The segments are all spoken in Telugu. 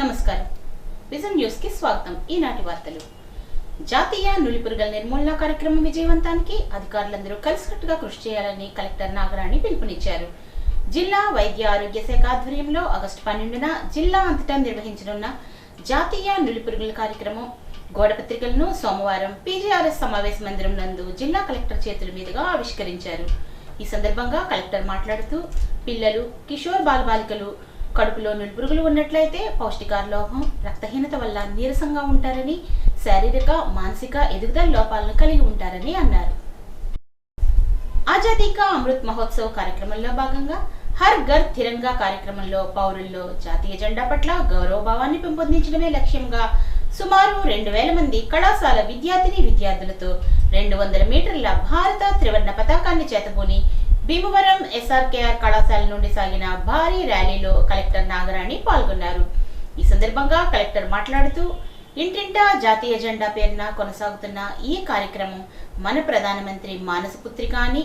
నమస్కారం. విజన్ న్యూస్ కి స్వాగతం. ఈనాటి వార్తలు. జాతీయ నులిపురుగుల నిర్మూలన కార్యక్రమం విజయవంతానికి అధికారులందరూ కలిసికట్టుగా కృషి చేయాలని కలెక్టర్ నాగరాణి పిలుపునిచ్చారు. జిల్లా వైద్య ఆరోగ్య శాఖ ఆధ్వర్యంలో ఆగస్టు 12న జిల్లా అంతటా నిర్వహించనున్న జాతీయ నులిపురుగుల కార్యక్రమం గోడపత్రికలను సోమవారం పీజీఆర్ఎస్ సమావేశ మందిరం నందు జిల్లా కలెక్టర్ చేతుల మీదుగా ఆవిష్కరించారు. ఈ సందర్భంగా కలెక్టర్ మాట్లాడుతూ పిల్లలు, కిషోర్ బాలబాలికలు కడుపులో నులిపురుగులు ఉన్నట్లయితే పౌష్టికాహార లోపం, రక్తహీనత వల్ల నీరసంగా ఉంటారని, శారీరక, మానసిక ఎదుగుదల లోపాలను కలిగి ఉంటారని అన్నారు. ఆజాదీ కా అమృత్ మహోత్సవ్ కార్యక్రమంలో భాగంగా హర్ ఘర్ తిరంగా కార్యక్రమంలో పౌరుల్లో జాతీయ జెండా పట్ల గౌరవభావాన్ని పెంపొందించడమే లక్ష్యంగా సుమారు 2000 మంది కళాశాల విద్యార్థులతో 200 మీటర్ల భారత త్రివర్ణ పతాకాన్ని చేతబూని భీమవరం ఎస్ఆర్కేఆర్ కళాశాల నుండి సాగిన భారీ ర్యాలీలో కలెక్టర్ నాగరాణి పాల్గొన్నారు. ఈ సందర్భంగా కలెక్టర్ మాట్లాడుతూ ఇంటింటా జాతీయ జెండా పేరున కొనసాగుతున్న ఈ కార్యక్రమం మన ప్రధానమంత్రి మానస పుత్రిక అని,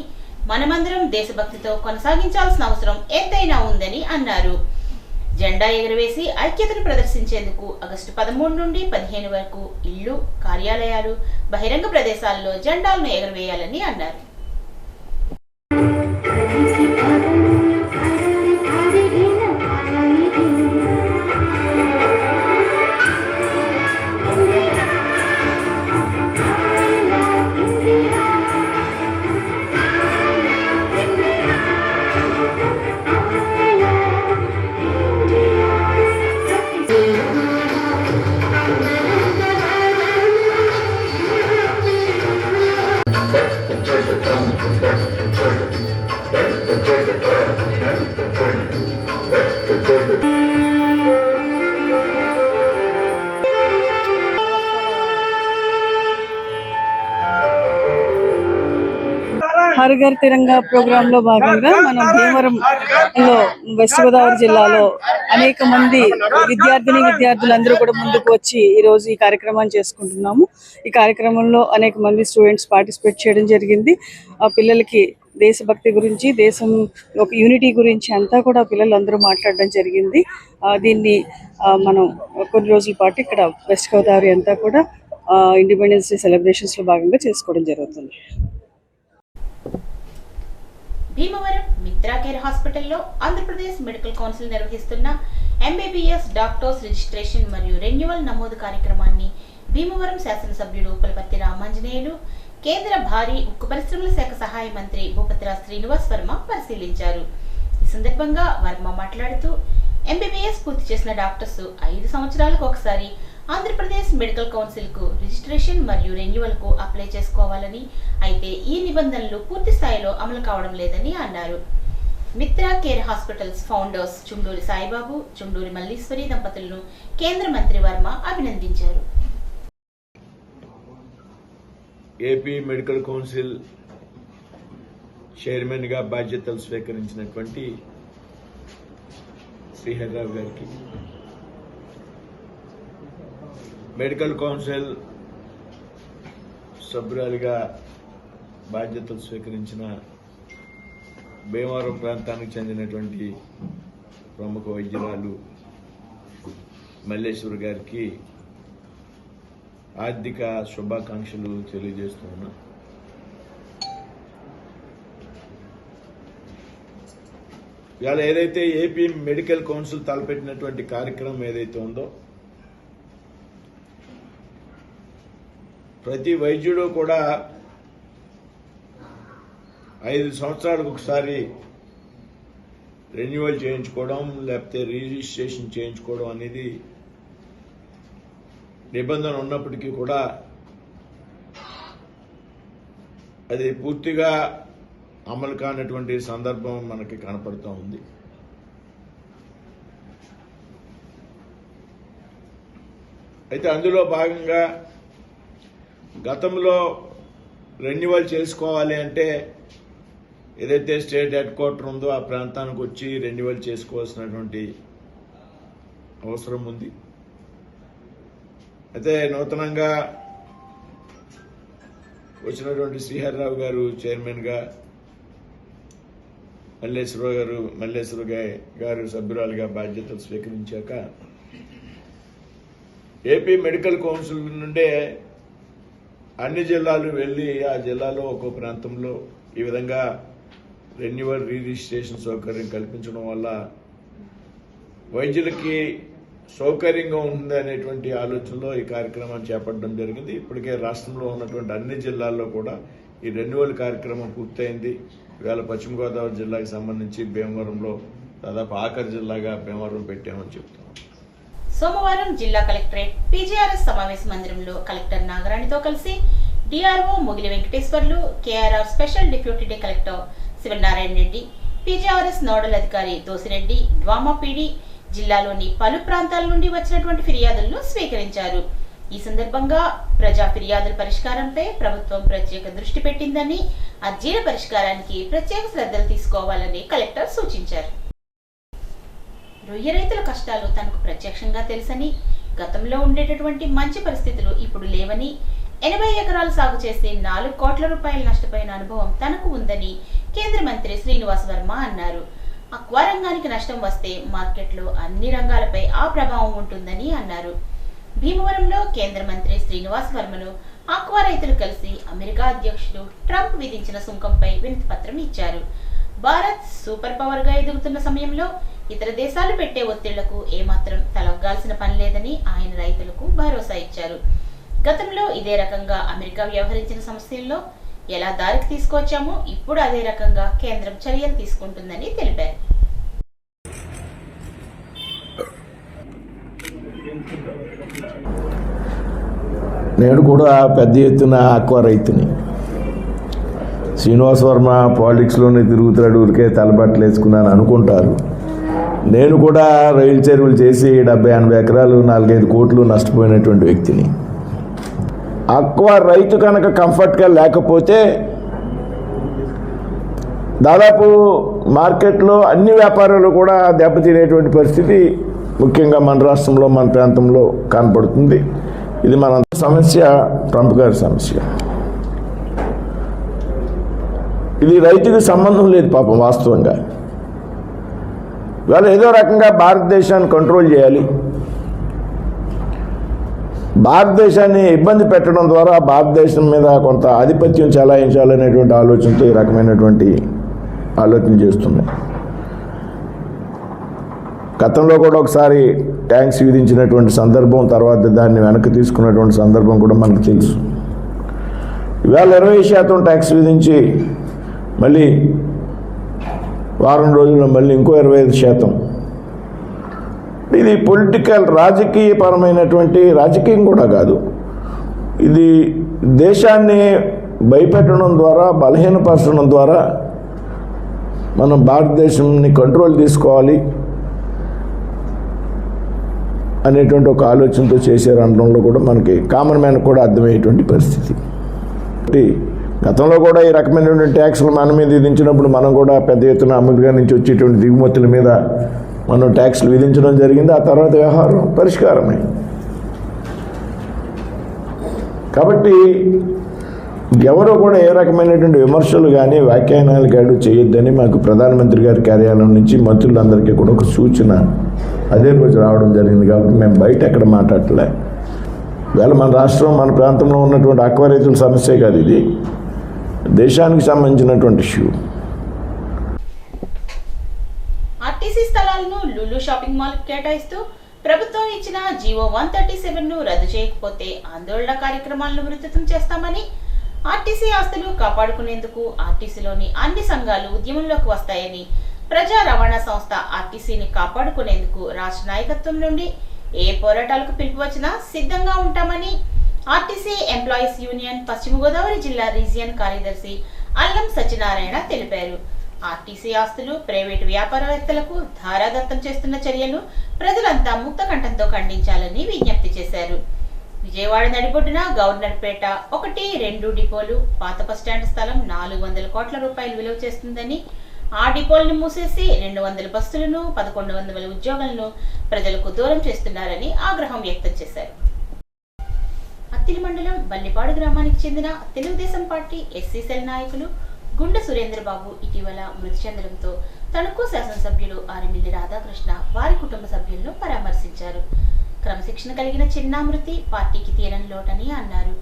మనమందరం దేశభక్తితో కొనసాగించాల్సిన అవసరం ఎంతైనా ఉందని అన్నారు. జెండా ఎగురవేసి ఐక్యతను ప్రదర్శించేందుకు ఆగస్టు 13 నుండి 15 వరకు ఇళ్లు, కార్యాలయాలు, బహిరంగ ప్రదేశాల్లో జెండాలను ఎగురవేయాలని అన్నారు. హర్ ఘర్ తిరంగా ప్రోగ్రామ్ లో భాగంగా మనం భీమవరంలో వెస్ట్ గోదావరి జిల్లాలో అనేక మంది విద్యార్థులందరూ కూడా ముందుకు వచ్చి ఈ రోజు ఈ కార్యక్రమాన్ని చేసుకుంటున్నాము. ఈ కార్యక్రమంలో అనేక మంది స్టూడెంట్స్ పార్టిసిపేట్ చేయడం జరిగింది. ఆ పిల్లలకి దేశభక్తి గురించి, దేశం ఒక యూనిటీ గురించి అంతా కూడా పిల్లలందరూ మాట్లాడడం జరిగింది. దీన్ని మనం కొన్ని రోజుల పాటు ఇక్కడ వెస్ట్ గోదావరి అంతా కూడా ఇండిపెండెన్స్ డే సెలబ్రేషన్స్ లో భాగంగా చేసుకోవడం జరుగుతుంది. భీమవరం మిత్రా కేర్ హాస్పిటల్లో ఆంధ్రప్రదేశ్ మెడికల్ కౌన్సిల్ నిర్వహిస్తున్న ఎంబీబీఎస్ డాక్టర్స్ రిజిస్ట్రేషన్ మరియు రెన్యువల్ నమోదు కార్యక్రమాన్ని భీమవరం శాసనసభ్యుడు పులపర్తి రామాంజనేయులు, కేంద్ర భారీ ఉక్కు పరిశ్రమల శాఖ సహాయ మంత్రి భూపతిరాజ్ శ్రీనివాస్ వర్మ పరిశీలించారు. ఈ సందర్భంగా వర్మ మాట్లాడుతూ ఎంబీబీఎస్ పూర్తి చేసిన డాక్టర్స్ 5 సంవత్సరాలకు ఒకసారి ఆంధ్రప్రదేశ్ మెడికల్ కౌన్సిల్ కు రిజిస్ట్రేషన్ మరియు రెన్యువల్ కు అప్లై చేసుకోవాలని, అయితే ఈ నిబంధనలు పూర్తి స్థాయిలో అమలు కావడం లేదని అన్నారు. Mitra care hospitals founders Chunduri Saibabu, Chunduri Malleswari దంపతులను కేంద్ర మంత్రి వర్మ అభినందించారు. ఏపీ మెడికల్ కౌన్సిల్ చైర్మన్ గా బాధ్యతలు స్వీకరించినటువంటి శ్రీహర్రావు గారికి, మెడికల్ కౌన్సిల్ సభ్యురాలిగా బాధ్యతలు స్వీకరించిన భీమవరం ప్రాంతానికి చెందినటువంటి ప్రముఖ వైద్యురాలు మల్లేశ్వర్ గారికి ఆర్థిక శుభాకాంక్షలు తెలియజేస్తున్నా. ఇవాళ ఏదైతే ఏపీ మెడికల్ కౌన్సిల్ తలపెట్టినటువంటి కార్యక్రమం ఏదైతే ఉందో, ప్రతి వైద్యుడు కూడా 5 సంవత్సరాలకు ఒకసారి రెన్యువల్ చేయించుకోవడం లేకపోతే రిజిస్ట్రేషన్ చేయించుకోవడం అనేది నిబంధన ఉన్నప్పటికీ కూడా అది పూర్తిగా అమలు కానటువంటి సందర్భం మనకి కనపడుతూ ఉంది. అయితే అందులో భాగంగా గతంలో రెన్యువల్ చేసుకోవాలి అంటే ఏదైతే స్టేట్ హెడ్ క్వార్టర్ ఉందో ఆ ప్రాంతానికి వచ్చి రెన్యువల్ చేసుకోవాల్సినటువంటి అవసరం ఉంది. అయితే నూతనంగా వచ్చినటువంటి శ్రీహర్రావు గారు చైర్మన్ గా, మల్లేశ్వర గారు సభ్యురాలుగా బాధ్యతలు స్వీకరించాక ఏపీ మెడికల్ కౌన్సిల్ నుండే అన్ని జిల్లాలు వెళ్ళి ఆ జిల్లాలో ఒక్కో ప్రాంతంలో ఈ విధంగా రెన్యువల్ రిజిస్ట్రేషన్ సౌకర్యం కల్పించడం వల్ల వైద్యులకి సౌకర్యంగా ఉంది అనేటువంటి ఆలోచనలో ఈ కార్యక్రమాన్ని చేపట్టడం జరిగింది. ఇప్పటికే రాష్ట్రంలో ఉన్నటువంటి అన్ని జిల్లాల్లో కూడా ఈ రెన్యువల్ కార్యక్రమం పూర్తయింది. ఇవాళ పశ్చిమ గోదావరి జిల్లాకి సంబంధించి భీమవరంలో దాదాపు ఆఖరి జిల్లాగా భీమవరం పెట్టామని చెప్తున్నాం. సోమవారం జిల్లా కలెక్టరేట్ పీజీఆర్ఎస్ సమావేశ మందిరంలో కలెక్టర్ నాగరాణితో కలిసి DRO Mugili Venkateswarlu, KRR special deputy collector Sivanarayana Reddy, PGRS nodal అధికారి దోసిరెడ్డి, డ్వామా పీడి జిల్లాలోని పలు ప్రాంతాల నుండి వచ్చినటువంటి ఫిర్యాదులను స్వీకరించారు. ఈ సందర్భంగా ప్రజా ఫిర్యాదుల పరిష్కారంపై ప్రభుత్వం ప్రత్యేక దృష్టి పెట్టిందని, అర్జీల పరిష్కారానికి ప్రత్యేక శ్రద్ధలు తీసుకోవాలని కలెక్టర్ సూచించారు. రొయ్య రైతుల కష్టాలు తనకు ప్రత్యక్షంగా తెలుసని, గతంలో ఉండేటటువంటి మంచి పరిస్థితులు ఇప్పుడు లేవని, 80 ఎకరాలు సాగు చేసి 4 కోట్ల రూపాయలు నష్టపోయిన అనుభవం తనకు ఉందని కేంద్ర మంత్రి శ్రీనివాస్ వర్మ అన్నారు. అక్వా రంగానికి నష్టం వస్తే మార్కెట్లో అన్ని రంగాలపై ఆ ప్రభావం ఉంటుందని అన్నారు. భీమవరంలో కేంద్ర మంత్రి శ్రీనివాస్ వర్మను ఆక్వా రైతులు కలిసి అమెరికా అధ్యక్షుడు ట్రంప్ విధించిన సుంకంపై వినతి పత్రం ఇచ్చారు. భారత్ సూపర్ పవర్ గా ఎదుగుతున్న సమయంలో ఇతర దేశాలు పెట్టే ఒత్తిళ్లకు ఏమాత్రం తలొగ్గాల్సిన పని లేదని ఆయన రైతులకు భరోసా ఇచ్చారు. గతంలో ఇదే రకంగా అమెరికా వ్యవహరించిన సమస్యల్లో ఎలా దారికి తీసుకొచ్చామో ఇప్పుడు అదే రకంగా కేంద్రం చర్యలు తీసుకుంటుందని తెలిపారు. నేను కూడా పెద్ద ఎత్తున ఆక్వా రైతుని. శ్రీనివాస్ వర్మ పాలిటిక్స్లోనే తిరుగుతున్నాడు, ఊరికే తలబట్టలు వేసుకున్నాను అనుకుంటారు. నేను కూడా రైలు చెరువులు చేసి 70-80 ఎకరాలు 4-5 కోట్లు నష్టపోయినటువంటి వ్యక్తిని. ఆక్వా రైతు కనుక కంఫర్ట్గా లేకపోతే దాదాపు మార్కెట్లో అన్ని వ్యాపారాలు కూడా దెబ్బతినేటువంటి పరిస్థితి ముఖ్యంగా మన రాష్ట్రంలో, మన ప్రాంతంలో కనపడుతుంది. ఇది మన సమస్య, ట్రంప్ గారి సమస్య. ఇది రైతుకి సంబంధం లేదు పాపం. వాస్తవంగా వాళ్ళు ఏదో రకంగా భారతదేశాన్ని కంట్రోల్ చేయాలి, భారతదేశాన్ని ఇబ్బంది పెట్టడం ద్వారా భారతదేశం మీద కొంత ఆధిపత్యం చెలాయించాలనేటువంటి ఆలోచనతో ఈ రకమైనటువంటి ఆలోచన చేస్తున్నాయి. గతంలో కూడా ఒకసారి ట్యాక్స్ విధించినటువంటి సందర్భం, తర్వాత దాన్ని వెనక్కి తీసుకున్నటువంటి సందర్భం కూడా మనకు తెలుసు. ఇవాళ 20% ట్యాక్స్ విధించి మళ్ళీ వారం రోజుల్లో మళ్ళీ ఇంకో 25%. ఇది పొలిటికల్, రాజకీయపరమైనటువంటి, రాజకీయం కూడా కాదు, ఇది దేశాన్ని భయపెట్టడం ద్వారా, బలహీనపరచడం ద్వారా మనం భారతదేశాన్ని కంట్రోల్ తీసుకోవాలి అనేటువంటి ఒక ఆలోచనతో చేశారు అనడంలో కూడా మనకి కామన్ మ్యాన్ కూడా అర్థమయ్యేటువంటి పరిస్థితి. గతంలో కూడా ఈ రకమైనటువంటి ట్యాక్స్లు మన మీద విధించినప్పుడు మనం కూడా పెద్ద ఎత్తున అమెరికా నుంచి వచ్చేటువంటి దిగుమతుల మీద మనం ట్యాక్స్లు విధించడం జరిగింది. ఆ తర్వాత వ్యవహారం పరిష్కారమే. కాబట్టి ఎవరో కూడా ఏ రకమైనటువంటి విమర్శలు కానీ వ్యాఖ్యానాలు కానీ చేయొద్దని మాకు ప్రధానమంత్రి గారి కార్యాలయం నుంచి మంత్రులందరికీ కూడా ఒక సూచన అదే రోజు రావడం జరిగింది. కాబట్టి మేము బయట ఎక్కడ మాట్లాడలే. వేళ మన రాష్ట్రం, మన ప్రాంతంలో ఉన్నటువంటి ఆక్వా రైతుల సమస్యే కాదు, ఇది దేశానికి సంబంధించినటువంటి ఇష్యూ. ఆర్టీసీ స్థలాలను లులు షాపింగ్ మాల్ కేటాయిస్తూ ప్రభుత్వం ఇచ్చిన జీవో 137ను రద్దు చేయకపోతే ఆందోళన కార్యక్రమాలను విస్తృతం చేస్తామని, ఆర్టీసీ ఆస్తులు కాపాడుకునేందుకు ఆర్టీసీలోని అన్ని సంఘాలు ఉద్యమంలోకి వస్తాయని, ప్రజా రవాణా సంస్థ ఆర్టీసీని కాపాడుకునేందుకు రాష్ట్ర నాయకత్వం నుండి ఏ పోరాటాలకు పిలుపు వచ్చినా సిద్ధంగా ఉంటామని ఆర్టీసీ ఎంప్లాయీస్ యూనియన్ పశ్చిమ గోదావరి జిల్లా రీజియన్ కార్యదర్శి అల్లం సత్యనారాయణ తెలిపారు. ఆర్టీసీ ఆస్తులు ప్రైవేటు వ్యాపారవేత్తలకు ధారాదత్తం చేస్తున్న చర్యలు ప్రజలంతా ముక్త కంఠంతో ఖండించాలని విజ్ఞప్తి చేశారు. విజయవాడ నడిబొడ్డున గవర్నర్పేట 1-2 డిపోలు, పాత బస్టాండ్ స్థలం 400 కోట్ల రూపాయలు విలువ చేస్తుందని, ఆ డిపోలను మూసేసి 200 బస్సులను, 1100 ఉద్యోగులను ప్రజలకు దూరం చేస్తున్నారని ఆగ్రహం వ్యక్తం చేశారు. అత్తిలి మండలం బల్లిపాడు గ్రామానికి చెందిన తెలుగుదేశం పార్టీ ఎస్సీ సెల్ నాయకులు గుండె సురేంద్రబాబు ఇటీవల మృతి చెందడంతో తణుకు శాసనసభ్యులు ఆరిమిల్లి రాధాకృష్ణ వారి కుటుంబ సభ్యులను పరామర్శించారు. క్రమశిక్షణ కలిగిన చిన్నామృతి పార్టీకి తీరని లోటని అన్నారు.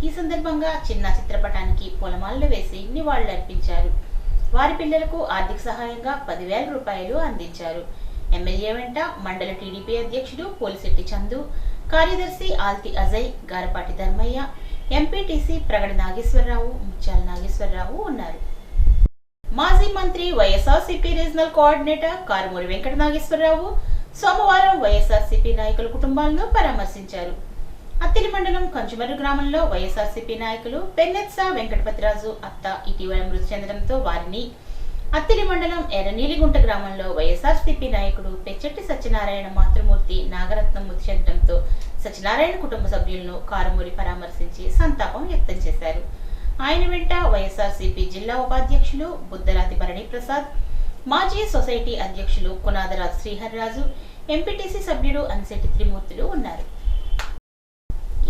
ఈ సందర్భంగా చిన్న చిత్రపటానికి పూలమాలలు వేసి నివాళులర్పించారు. వారి పిల్లలకు ఆర్థిక సహాయంగా 10,000 రూపాయలు అందించారు. ఎమ్మెల్యే వెంట మండల టీడీపీ అధ్యక్షుడు పోలిశెట్టి చందు, కార్యదర్శి ఆల్తి అజయ్, గారపాటి ధర్మయ్య, ఎంపీటీసీ ప్రగడ నాగేశ్వరరావు, ముత్యాల నాగేశ్వరరావు ఉన్నారు. మాజీ మంత్రి వైఎస్ఆర్సీపీ రీజనల్ కోఆర్డినేటర్ కారుమూరి వెంకట నాగేశ్వరరావు సోమవారం వైఎస్ఆర్సీపీ నాయకుల కుటుంబాలను పరామర్శించారు. అత్తిలి మండలం కంచుమర్రు గ్రామంలో వైఎస్ఆర్సీపీ నాయకులు పెన్నెత్సా వెంకటపతిరాజు అత్త ఇటీవల మృతి చెందడంతో వారిని, అత్తిలి మండలం ఎర్రనీలిగుంట గ్రామంలో వైఎస్ఆర్సీపీ నాయకుడు పెచ్చెట్టి సత్యనారాయణ మాతృమూర్తి నాగరత్నం మృతి చెందడంతో సత్యనారాయణ కుటుంబ సభ్యులను కారుమూరి పరామర్శించి సంతాపం వ్యక్తం చేశారు. ఆయన వెంట వైఎస్ఆర్సీపీ జిల్లా ఉపాధ్యక్షులు బుద్దరాతి భరణి ప్రసాద్, మాజీ సొసైటీ అధ్యక్షులు కునాదరాజ్ శ్రీహర్రాజు, ఎంపీటీసీ సభ్యుడు అన్సెట్టి త్రిమూర్తులు ఉన్నారు.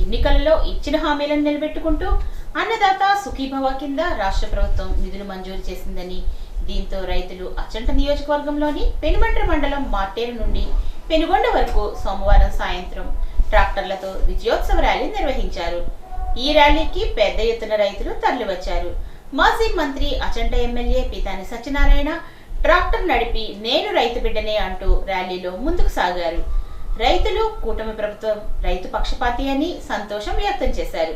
ఎన్నికలలో ఇచ్చిన హామీలను నిలబెట్టుకుంటూ అన్నదాత సుఖీభవ కింద రాష్ట్ర ప్రభుత్వం నిధులు మంజూరు చేసిందని, దీంతో రైతులు అచంట నియోజకవర్గంలోని పెనుమంట్ర మండలం మార్టేరు నుండి పెనుగొండ వరకు సోమవారం సాయంత్రం ట్రాక్టర్లతో విజయోత్సవ ర్యాలీ నిర్వహించారు. ఈ ర్యాలీకి పెద్ద ఎత్తున రైతులు తరలివచ్చారు. మాజీ మంత్రి అచంట ఎమ్మెల్యే పీతాని సత్యనారాయణ ట్రాక్టర్ నడిపి నేను రైతు బిడ్డనే అంటూ ర్యాలీలో ముందుకు సాగారు. రైతులు కూటమి ప్రభుత్వం రైతు పక్షపాతి అని సంతోషం వ్యక్తం చేశారు.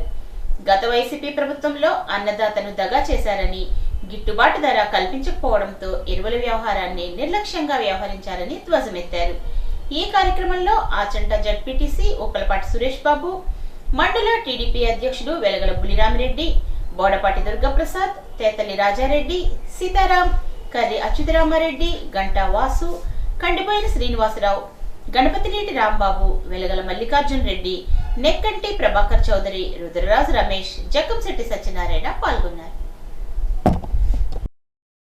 గత వైసీపీ ప్రభుత్వంలో అన్నదాతను దగా చేశారని, గిట్టుబాటు ధర కల్పించకపోవడంతో ఎరువుల వ్యవహారాన్ని నిర్లక్ష్యంగా వ్యవహరించారని ధ్వజమెత్తారు. ఈ కార్యక్రమంలో ఆచంట జడ్పీటీసీ ఉప్పలపాటి సురేష్ బాబు, మండల టీడీపీ అధ్యక్షుడు వెలగల బులిరామిరెడ్డి, బోడపాటి దుర్గప్రసాద్, తేతలి రాజారెడ్డి, సీతారాం, కర్రి అచ్యుతరామారెడ్డి, గంటా వాసు, కండిపోయిన శ్రీనివాసరావు, గణపతినేటి రాంబాబు, వెలగల మల్లికార్జున్ రెడ్డి, నెక్కంటి ప్రభాకర్ చౌదరి, రుద్రరాజు రమేష్, జక్కంశెట్టి సత్యనారాయణ పాల్గొన్నారు.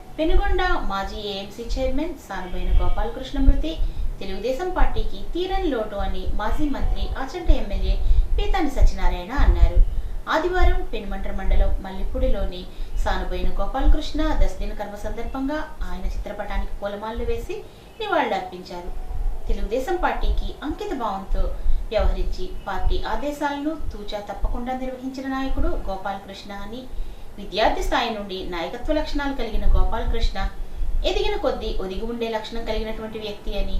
పెనుగొండ మాజీ ఏఎంసీ చైర్మన్ సానుబోయిన గోపాలకృష్ణ మృతి తెలుగుదేశం పార్టీకి తీరని లోటు అని మాజీ మంత్రి ఆచంట ఎమ్మెల్యే పీతాని సత్యనారాయణ అన్నారు. ఆదివారం పెనుమంట్ర మండలం మల్లిపూడిలోని సానుబోయిన గోపాలకృష్ణ దశదిన కర్మ సందర్భంగా ఆయన చిత్రపటానికి పూలమాలలు వేసి నివాళులర్పించారు. తెలుగుదేశం పార్టీకి అంకిత భావంతో వ్యవహరించి పార్టీ ఆదేశాలను తూచా తప్పకుండా నిర్వహించిన నాయకుడు గోపాలకృష్ణ అని, విద్యార్థి స్థాయి నుండి నాయకత్వ లక్షణాలు కలిగిన గోపాలకృష్ణ ఎదిగిన కొద్దీ ఒదిగి ఉండే లక్షణం కలిగినటువంటి వ్యక్తి అని,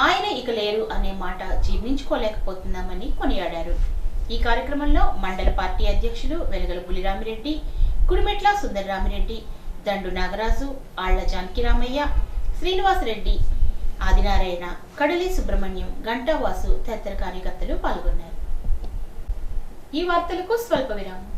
ఆయన ఇక లేరు అనే మాట జీర్ణించుకోలేకపోతున్నామని కొనియాడారు. ఈ కార్యక్రమంలో మండల పార్టీ అధ్యక్షులు వెలగల బులిరామిరెడ్డి, కుడిమెట్ల సుందరరామిరెడ్డి, దండు నాగరాజు, ఆళ్ల జానకిరామయ్య, శ్రీనివాసరెడ్డి, ఆదినారాయణ, కడలి సుబ్రహ్మణ్యం, గంటా వాసు తదితర కార్యకర్తలు పాల్గొన్నారు. ఈ వార్తలకు స్వల్ప విరామం.